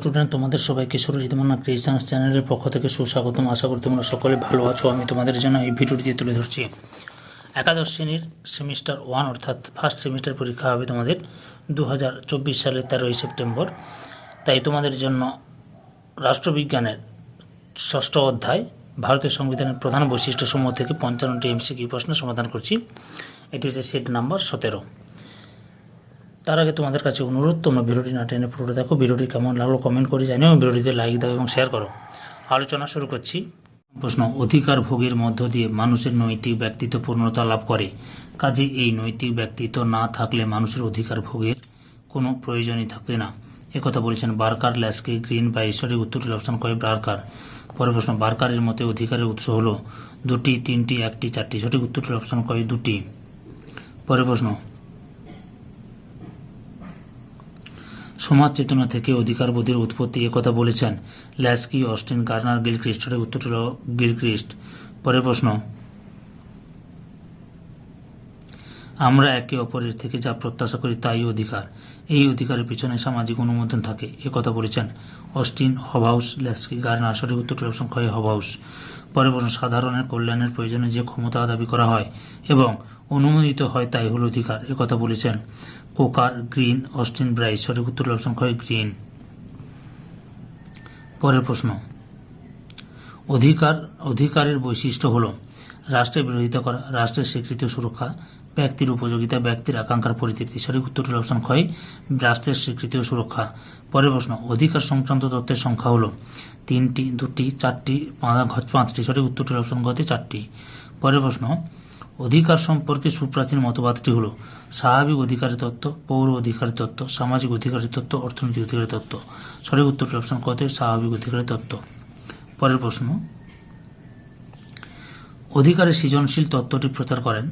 Student, তোমাদের সবাইকে Surajit Manna creations চ্যানেলের পক্ষ থেকে সুস্বাগতম। আশা করি তোমরা সকলে ভালো আছো। আমি তোমাদের জন্য এই ভিডিওটি তুলে ধরছি। একাদশ শ্রেণীর সেমিস্টার 1 অর্থাৎ ফার্স্ট সেমিস্টার পরীক্ষা হবে তোমাদের 2024 সালের 13ই সেপ্টেম্বর। তাই তোমাদের জন্য রাষ্ট্রবিজ্ঞানের ষষ্ঠ অধ্যায় ভারতের সংবিধানের প্রধান বৈশিষ্ট্যসমূহ থেকে 55টি এমসিকিউ প্রশ্ন সমাধান করছি। এটি হচ্ছে সেট নাম্বার 17। তার আগে তোমাদের কাছে অনুরোধ, তোমরা ভিডিওটি না টেনে পুরোটা দেখো। ভিডিওটি কেমন লাগলো কমেন্ট করে জানিও, ভিডিওটিতে লাইক দাও এবং শেয়ার করো। আলোচনা শুরু করছি। প্রশ্ন: অধিকার ভোগের মধ্য দিয়ে মানুষের নৈতিক ব্যক্তিত্ব পূর্ণতা লাভ করে, কাজে এই নৈতিক ব্যক্তিত্ব না থাকলে মানুষের অধিকার ভোগের কোনো প্রয়োজনই থাকবে না। একথা বলেছেন বার্কার, ল্যাস্কি, গ্রিন বা ঈশ্বরের। উত্তরটি অপশন কয় বার্কার। পরের প্রশ্ন: বার্কারের মতে অধিকারের উৎস হলো দুটি, তিনটি, একটি, চারটি। সঠিক উত্তরটি অপশন কয় দুটি। পরের প্রশ্ন: সমাজ চেতনা থেকে অধিকারবোধের উৎপত্তি একথা বলেছেন ল্যাস্কি, অস্টিন, গার্নার, গিলক্রিস্ট। সঠিক উত্তরটি হল গিলক্রিস্ট। পরের প্রশ্ন: আমরা একে অপরের থেকে যা প্রত্যাশা করি তাই অধিকার। এই অধিকারের পিছনে সামাজিক অনুমোদন থাকে একথা বলেছেন অস্টিন, হবহাউস, ল্যাস্কি, গার্নার। সঠিক উত্তরটি অপশন কয় হবহাউস। পরের প্রশ্ন: সাধারণের কল্যাণের প্রয়োজনে যে ক্ষমতা দাবি করা হয় এবং অনুমোদিত হয় তাই হল অধিকার একথা বলেছেন কোকার, গ্রিন, অস্টিন, ব্রাইস। সঠিক উত্তরটি অপশন কয় গ্রিন। পরের প্রশ্ন: অধিকারের বৈশিষ্ট্য হল রাষ্ট্রের বিরোধিতা করা, রাষ্ট্রের স্বীকৃতি ও সুরক্ষা, ব্যক্তির উপযোগিতা, ব্যক্তির আকাঙ্ক্ষার পরিতৃপ্তি। সঠিক উত্তরটি অপশন কয় রাষ্ট্রের স্বীকৃতি ও সুরক্ষা। পরের প্রশ্ন: অধিকার সংক্রান্ত তত্ত্বের সংখ্যা হল তিনটি, দুটি, চারটি, পাঁচটি। সঠিক উত্তরটি অপশন কতে চারটি। পরের প্রশ্ন: অধিকার সম্পর্কে সুপ্রাচীন মতবাদটি হল স্বাভাবিক অধিকারের তত্ত্ব, পৌর অধিকারের তত্ত্ব, সামাজিক অধিকারের তত্ত্ব, অর্থনৈতিক অধিকারের তত্ত্ব। সঠিক উত্তরটি অপশন কতে স্বাভাবিক অধিকারের তত্ত্ব। পরের প্রশ্ন: অধিকারের সৃজনশীল তত্ত্বটি প্রচার করেন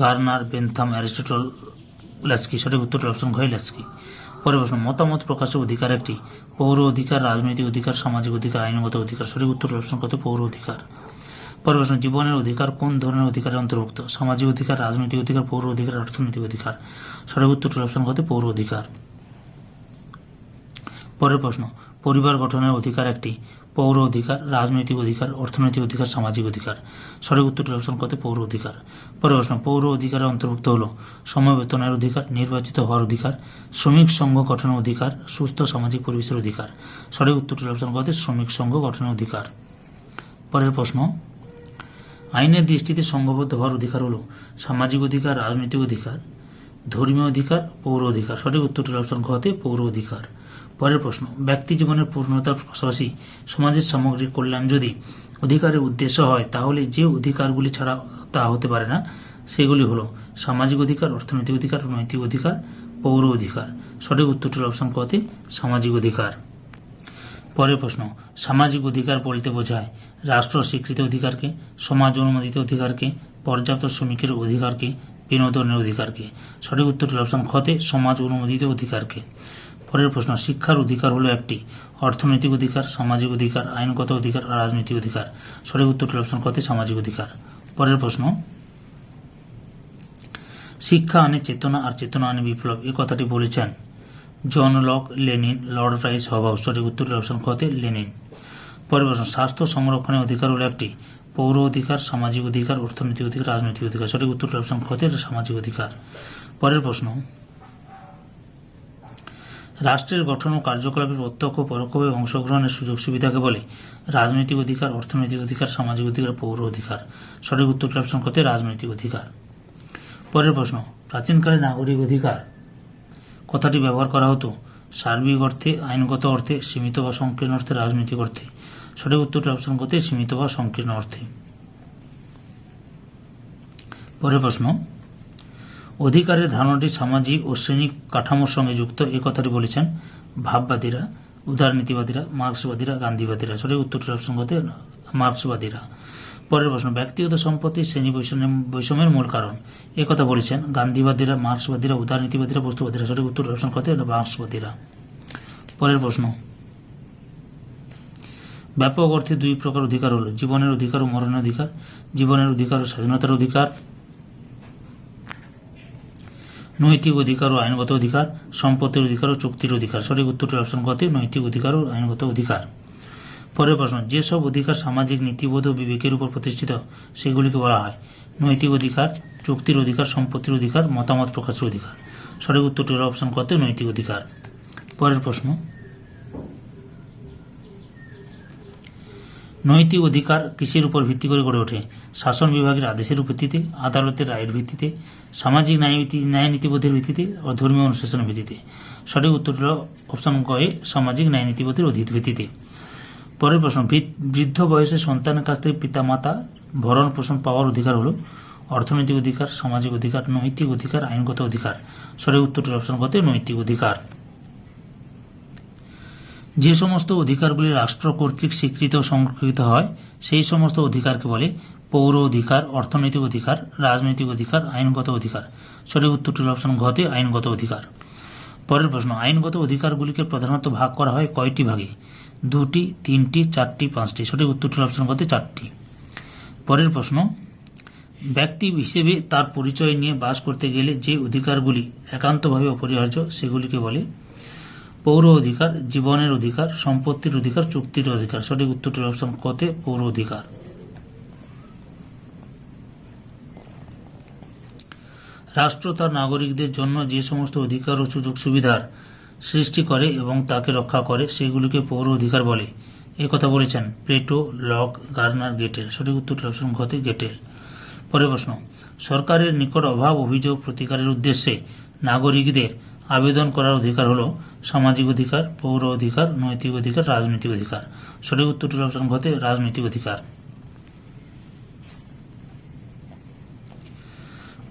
গার্নার, বেনথাম, অ্যারিস্টটল, ল্যাস্কি। সঠিক উত্তরটি অপশন হয় ল্যাস্কি। পরের প্রশ্ন: মতামত প্রকাশের অধিকার একটি পৌর অধিকার, রাজনৈতিক অধিকার, সামাজিক অধিকার, আইনগত অধিকার। সঠিক উত্তরটি অপশন কত পৌর অধিকার। পরের প্রশ্ন: জীবনের অধিকার কোন ধরনের অধিকারের অন্তর্ভুক্ত? সামাজিক অধিকার, রাজনৈতিক অধিকার, পৌর অধিকার, অর্থনৈতিক অধিকার। সঠিক উত্তরটি অপশন কত পৌর অধিকার। পরের প্রশ্ন: পরিবার গঠনের অধিকার একটি পৌর অধিকার, রাজনৈতিক অধিকার, অর্থনৈতিক অধিকার, সামাজিক অধিকার। সঠিক উত্তরটি অপশন কত পৌর অধিকার। পরের প্রশ্ন: পৌর অধিকারের অন্তর্ভুক্ত হল সমবেতনের অধিকার, নির্বাচিত হওয়ার অধিকার, শ্রমিক সংঘ গঠনের অধিকার, সুস্থ সামাজিক পরিবেশের অধিকার। সঠিক উত্তরটি অপশন কত শ্রমিক সংঘ গঠনের অধিকার। পরের প্রশ্ন: আইনের দৃষ্টিতে সংঘবদ্ধ হওয়ার অধিকার হল সামাজিক অধিকার, রাজনৈতিক অধিকার, ধর্মীয় অধিকার, পৌর অধিকার। সঠিক উত্তরটির অপশন ঘতে পৌর অধিকার। পরের প্রশ্ন: ব্যক্তি জীবনের পূর্ণতার পাশাপাশি সমাজের সামগ্রিক কল্যাণ যদি অধিকারের উদ্দেশ্য হয় তাহলে যে অধিকারগুলি ছাড়া তা হতে পারে না সেগুলি হল সামাজিক অধিকার, অর্থনৈতিক অধিকার, নৈতিক অধিকার, পৌর অধিকার। সঠিক উত্তরটির অপশন কতে সামাজিক অধিকার। পরের প্রশ্ন: সামাজিক অধিকার বলতে বোঝায় রাষ্ট্র স্বীকৃত অধিকারকে, সমাজ অনুমোদিত অধিকারকে, পর্যাপ্ত শ্রমিকের অধিকারকে, বিনোদনের অধিকারকে। সঠিক উত্তরটির অপশন খতে সমাজ অনুমোদিত অধিকারকে। পরের প্রশ্ন: শিক্ষার অধিকার হলো একটি অর্থনৈতিক অধিকার, সামাজিক অধিকার, আইনগত অধিকার আর রাজনৈতিক অধিকার। সঠিক উত্তরটির অপশন খতে সামাজিক অধিকার। পরের প্রশ্ন: শিক্ষা আনে চেতনা আর চেতনা আনে বিপ্লব এ কথাটি বলেছেন John Locke, Lenin, Lord Bryce, Hobhouse. সঠিক উত্তরটির অপশন খতে লেনিন। পরের প্রশ্ন: স্বাস্থ্য সংরক্ষণের অধিকার হলো একটি পৌর অধিকার, সামাজিক অধিকার, অর্থনৈতিক অধিকার, রাজনৈতিক অধিকার। সঠিক উত্তরটির অপশন খতে সামাজিক অধিকার। পরের প্রশ্ন: রাষ্ট্রের গঠন ও কার্যকলাপে প্রত্যক্ষ পরোক্ষভাবে অংশগ্রহণের সুযোগ সুবিধাকে বলে রাজনৈতিক অধিকার, অর্থনৈতিক অধিকার, সামাজিক অধিকার, পৌর অধিকার। সঠিক উত্তরটির অপশন কতে রাজনৈতিক অধিকার। পরের প্রশ্ন: প্রাচীনকালে নাগরিক অধিকার কথাটি ব্যবহার করা হতো সার্বিক অর্থে, আইনগত অর্থে, সীমিত বা সংকীর্ণ অর্থে, রাজনৈতিক অর্থে। সঠিক উত্তরটির অপশন কতে সীমিত বা সংকীর্ণ অর্থে। পরের প্রশ্ন: অধিকারের ধারণাটি সামাজিক ও শ্রেণী কাঠামোর সঙ্গে যুক্ত এ কথাটি বলেছেন ভাববাদীরা, উদারনীতিবাদীরা, মার্ক্সবাদীরা, গান্ধীবাদীরা। সঠিক উত্তরটির অপশন কতে মার্ক্সবাদীরা। পরের প্রশ্ন: ব্যক্তিগত সম্পত্তি শ্রেণী বৈষম্যের মূল কারণ এ কথা বলেছেন গান্ধীবাদীরা, মার্ক্সবাদীরা, উদারনীতিবাদীরা, বস্তুবাদীরা। সঠিক উত্তর অপশন কতে মার্ক্সবাদীরা। পরের প্রশ্ন: ব্যাপক অর্থে দুই প্রকার অধিকার হল জীবনের অধিকার ও মরণের অধিকার। জীবনের অধিকার ও স্বাধীনতার অধিকার। নৈতিক অধিকার ও আইনগত অধিকার, সম্পত্তির অধিকার ও চুক্তির অধিকার। সঠিক উত্তরটি অপশন কতে নৈতিক অধিকার ও আইনগত অধিকার। পরের প্রশ্ন, যেসব অধিকার সামাজিক নীতিবোধ ও বিবেকের উপর প্রতিষ্ঠিত সেগুলিকে বলা হয় নৈতিক অধিকার, চুক্তির অধিকার, সম্পত্তির অধিকার, মতামত প্রকাশের অধিকার। সঠিক উত্তরটি হল অপশন কতে নৈতিক অধিকার। পরের প্রশ্ন, নৈতিক অধিকার কিসের উপর ভিত্তি করে গড়ে ওঠে? শাসন বিভাগের আদেশের ভিত্তিতে, আদালতের রায়ের ভিত্তিতে, সামাজিক ন্যায় নীতিবোধের ভিত্তিতে ও ধর্মীয় অনুশাসনের ভিত্তিতে। সঠিক উত্তর হল অপশন কয়ে সামাজিক ন্যায় নীতিবোধের ভিত্তিতে। পরের প্রশ্ন, বৃদ্ধ বয়সে সন্তানের কাছ থেকে পিতামাতা ভরণ পোষণ পাওয়ার অধিকার হল অর্থনৈতিক অধিকার, সামাজিক অধিকার, নৈতিক অধিকার, আইনগত অধিকার। সঠিক উত্তরটি অপশন কতে নৈতিক অধিকার। যে সমস্ত অধিকারগুলি রাষ্ট্র কর্তৃক স্বীকৃত ও সংরক্ষিত হয় সেই সমস্ত অধিকারকে বলে পৌর অধিকার, অর্থনৈতিক অধিকার, রাজনৈতিক অধিকার, আইনগত অধিকার। সঠিক উত্তরটি অপশন ঘতে আইনগত অধিকার। পরের প্রশ্ন, আইনগত অধিকারগুলিকে প্রধানত ভাগ করা হয় কয়টি ভাগে? 2টি, 3টি, 4টি, 5টি। সঠিক উত্তরটি অপশন ঘতে 4টি। পরের প্রশ্ন, ব্যক্তি হিসেবে তার পরিচয় নিয়ে বাস করতে গেলে যে অধিকারগুলি একান্তভাবে অপরিহার্য সেগুলিকে বলে পৌর অধিকার, জীবনের অধিকার, সম্পত্তির অধিকার, চুক্তির অধিকার। সঠিক উত্তরটি অপশন কতে পৌর অধিকার। রাষ্ট্র তার নাগরিকদের জন্য যে সমস্ত অধিকার ও সুযোগ সুবিধার সৃষ্টি করে এবং তাকে রক্ষা করে সেগুলিকে পৌর অধিকার বলে। এ কথা বলেছেন প্লেটো, লক, গার্নার, গেটেল। সঠিক উত্তরটি অপশন ঘতে গেটেল। পরের প্রশ্ন, সরকারের নিকট অভাব অভিযোগ প্রতিকারের উদ্দেশ্যে নাগরিকদের আবেদন করার অধিকার হল সামাজিক অধিকার, পৌর অধিকার, নৈতিক অধিকার, রাজনৈতিক অধিকার। সঠিক উত্তরটি অপশন ঘতে রাজনৈতিক অধিকার।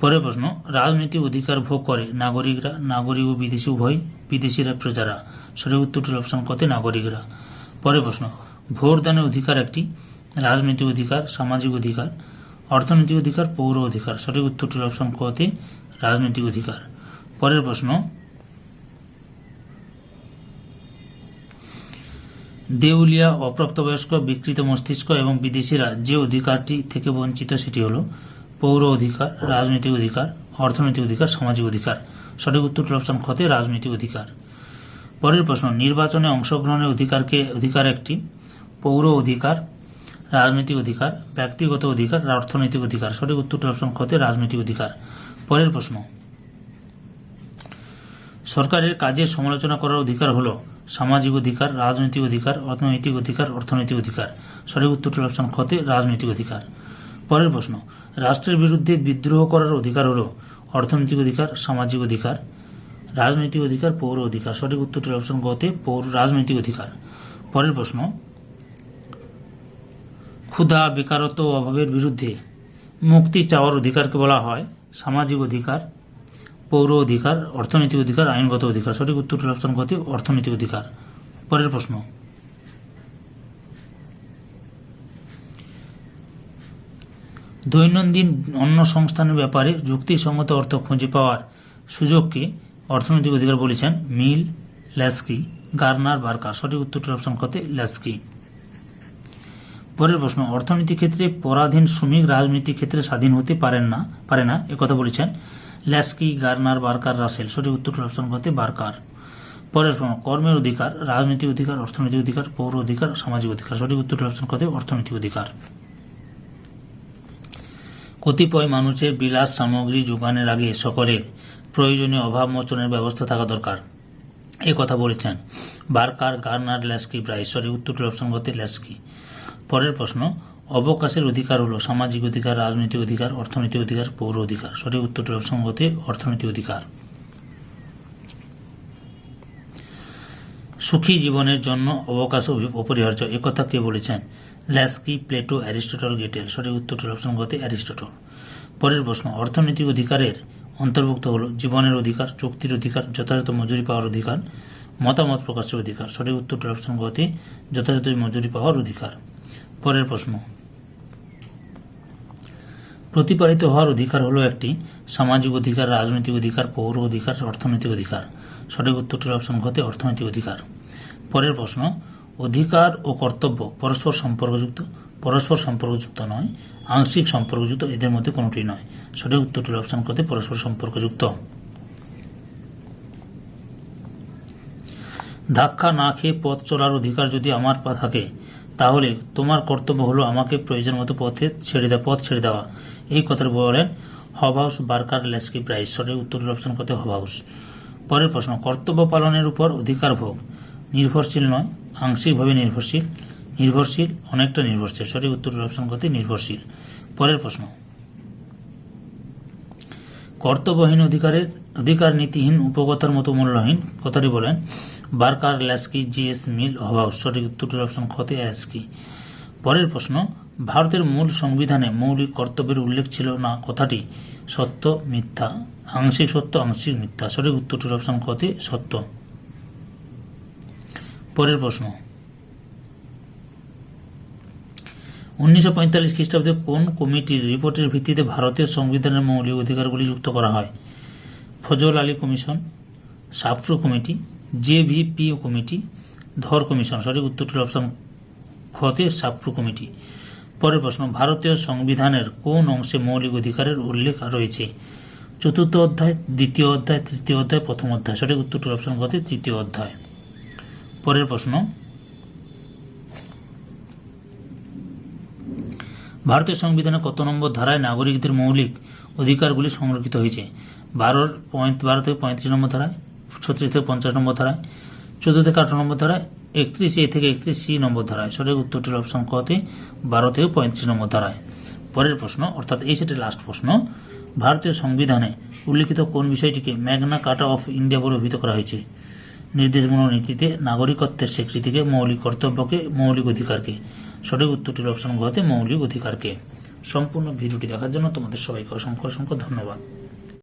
পরের প্রশ্ন, রাজনৈতিক অধিকার ভোগ করে নাগরিকরা, নাগরিক ও বিদেশি উভয়, বিদেশিরা, প্রজারা। সঠিক উত্তরটির অপশন কতে নাগরিকরা। পরের প্রশ্ন, ভোট দানের অধিকার একটি রাজনৈতিক অধিকার, সামাজিক অধিকার, অর্থনৈতিক অধিকার, পৌর অধিকার। সঠিক উত্তরটির অপশন কতে রাজনৈতিক অধিকার। পরের প্রশ্ন, দেউলিয়া, অপ্রাপ্তবয়স্ক, বিকৃত মস্তিষ্ক এবং বিদেশিরা যে অধিকারটি থেকে বঞ্চিত সেটি হল পৌর অধিকার, রাজনৈতিক অধিকার, অর্থনৈতিক অধিকার, সামাজিক অধিকার। সঠিক উত্তরটির অপশন খতে রাজনৈতিক অধিকার। পরের প্রশ্ন, নির্বাচনে অংশগ্রহণের অধিকার একটি পৌর অধিকার, রাজনৈতিক অধিকার, ব্যক্তিগত অধিকার, অর্থনৈতিক অধিকার। সঠিক উত্তরটির অপশন খতে রাজনৈতিক অধিকার। পরের প্রশ্ন, সরকারের কাজের সমালোচনা করার অধিকার হল সামাজিক অধিকার, রাজনৈতিক অধিকার, অর্থনৈতিক অধিকার, অর্থনৈতিক অধিকার। সঠিক উত্তরটির অপশন খতে রাজনৈতিক অধিকার। পরের প্রশ্ন, রাষ্ট্রের বিরুদ্ধে বিদ্রোহ করার অধিকার হল অর্থনৈতিক অধিকার, সামাজিক অধিকার, রাজনৈতিক অধিকার, পৌর অধিকার। সঠিক উত্তরটির অপশন গতে রাজনৈতিক অধিকার। পরের প্রশ্ন, ক্ষুধা, বেকারত্ব ও অভাবের বিরুদ্ধে মুক্তি চাওয়ার অধিকারকে বলা হয় সামাজিক অধিকার, পৌর অধিকার, অর্থনৈতিক অধিকার, আইনগত অধিকার। সঠিক উত্তরটির অপশন গতে অর্থনৈতিক অধিকার। পরের প্রশ্ন, দৈনন্দিন অন্ন সংস্থানের ব্যাপারে যুক্তিসঙ্গত অর্থ খুঁজে পাওয়ার সুযোগকে অর্থনৈতিক অধিকার বলেছেন মিল, ল্যাস্কি, গার্নার, বার্কার। সঠিক উত্তরটির অপশন কতে ল্যাস্কি। পরের প্রশ্ন, অর্থনীতির ক্ষেত্রে পরাধীন শ্রমিক রাজনৈতিক ক্ষেত্রে স্বাধীন হতে পারে না একথা বলেছেন ল্যাস্কি, গার্নার, বার্কার, রাসেল। সঠিক উত্তরটির অপশন কতে বার্কার। পরের প্রশ্ন, কর্মের অধিকার রাজনৈতিক অধিকার, অর্থনৈতিক অধিকার, পৌর অধিকার, সামাজিক অধিকার। সঠিক উত্তরটির অপশন কতে অর্থনৈতিক অধিকার। কতিপয় মানুষের বিলাস সামগ্রী যোগানের আগে সকলের প্রয়োজনীয় অভাব মোচনের ব্যবস্থা থাকা দরকার এ কথা বলেছেন বার্কার, গার্নার, ল্যাস্কি, ব্রাইস। সঠিক উত্তরটির অপশন গতে ল্যাস্কি। পরের প্রশ্ন, অবকাশের অধিকার হল সামাজিক অধিকার, রাজনৈতিক অধিকার, অর্থনৈতিক অধিকার, পৌর অধিকার। সঠিক উত্তরটির অপশন গতে অর্থনৈতিক অধিকার। সুখী জীবনের জন্য অবকাশ অপরিহার্য একথা কে বলেছেন? Laski, Plato, Aristotle, Gettell. সঠিক উত্তরটির অপশন গতে অ্যারিস্টটল। পরের প্রশ্ন, অর্থনৈতিক অধিকারের অন্তর্ভুক্ত হল জীবনের অধিকার, চুক্তির অধিকার, যথাযথ মজুরি পাওয়ার অধিকার, মতামত প্রকাশের অধিকার। সঠিক উত্তরটির অপশন গতে যথাযথ মজুরি পাওয়ার অধিকার। পরের প্রশ্ন, প্রতিপালিত হওয়ার অধিকার হল একটি সামাজিক অধিকার, রাজনৈতিক অধিকার, পৌর অধিকার, অর্থনৈতিক অধিকার। সঠিক উত্তরটির অপশন গতে অর্থনৈতিক অধিকার। পরের প্রশ্ন, অধিকার ও কর্তব্য পরস্পর সম্পর্কযুক্ত নয়, আংশিক সম্পর্কযুক্ত, এদের মধ্যে কোনটি নয়। সঠিক উত্তরটির অপশন গতে পরস্পর সম্পর্কযুক্ত। ধাক্কা না খেয়ে পথ চলার অধিকার যদি আমার থাকে, তাহলে তোমার কর্তব্য হলো আমাকে প্রয়োজন মতো পথ ছেড়ে দেওয়া। এই কথাটা বলেন হবাউস বার্কার লেস্কি প্রাইস। সঠিক উত্তরের অপশন কত হবাউস। পরের প্রশ্ন, কর্তব্য পালনের উপর অধিকার ভোগ নির্ভরশীল নয়, আংশিকভাবে নির্ভরশীল, নির্ভরশীল, অনেকটা নির্ভরশীল। সঠিক উত্তরের অপশন কত নির্ভরশীল। পরের প্রশ্ন, কর্তব্যহীন অধিকার নীতিহীন উপকথার মতো মূল্যহীন। কথাটি বলেন বার্কার লেস্কি জিএস মিল হবাউস। সঠিক উত্তরের অপশন কত এসকি। পরের প্রশ্ন, ভারতের মূল সংবিধানে মৌলিক কর্তব্যের উল্লেখ ছিল না। কথাটি সত্য, মিথ্যা, আংশিক সত্য, আংশিক মিথ্যা। সঠিক উত্তরটির অপশন কত সত্য। পরের প্রশ্ন, 1945 খ্রিস্টাব্দে কোন কমিটির রিপোর্টের ভিত্তিতে ভারতীয় সংবিধানের মৌলিক অধিকারগুলি যুক্ত করা হয়? Fazal Ali commission, Sapru committee, JVP committee, Dhar commission. সঠিক উত্তরটির অপশন খতে সাফরু কমিটি। পরের প্রশ্ন, ভারতীয় সংবিধানের কোন অংশে মৌলিক অধিকারের উল্লেখ রয়েছে? চতুর্থ অধ্যায়, দ্বিতীয় অধ্যায়, তৃতীয় অধ্যায়, প্রথম অধ্যায়। সঠিক উত্তরটির অপশন কত তৃতীয় অধ্যায়। পরের প্রশ্ন, ভারতীয় সংবিধানে কত নম্বর ধারায় নাগরিকদের মৌলিক অধিকারগুলি সংরক্ষিত হয়েছে? 12 থেকে 35 নম্বর ধারায়, 36 থেকে 50 নম্বর ধারায়, 14 থেকে 18 নম্বর ধারায়, 31A থেকে 31C নম্বর ধারায়। সঠিক উত্তরটির অপশন কতে 12 থেকে 35 নম্বর ধারায়। পরের প্রশ্ন, অর্থাৎ এই সেটের লাস্ট প্রশ্ন, ভারতীয় সংবিধানে উল্লিখিত কোন বিষয়টিকে ম্যাগনা কার্টা অফ ইন্ডিয়া বলে অভিহিত করা হয়েছে? নির্দেশমূলক নীতিতে নাগরিকত্বের স্বীকৃতিকে, মৌলিক কর্তব্যকে, মৌলিক অধিকারকে। সঠিক উত্তরটির অপশন গতে মৌলিক অধিকারকে। সম্পূর্ণ ভিডিওটি দেখার জন্য তোমাদের সবাইকে অসংখ্য অসংখ্য ধন্যবাদ।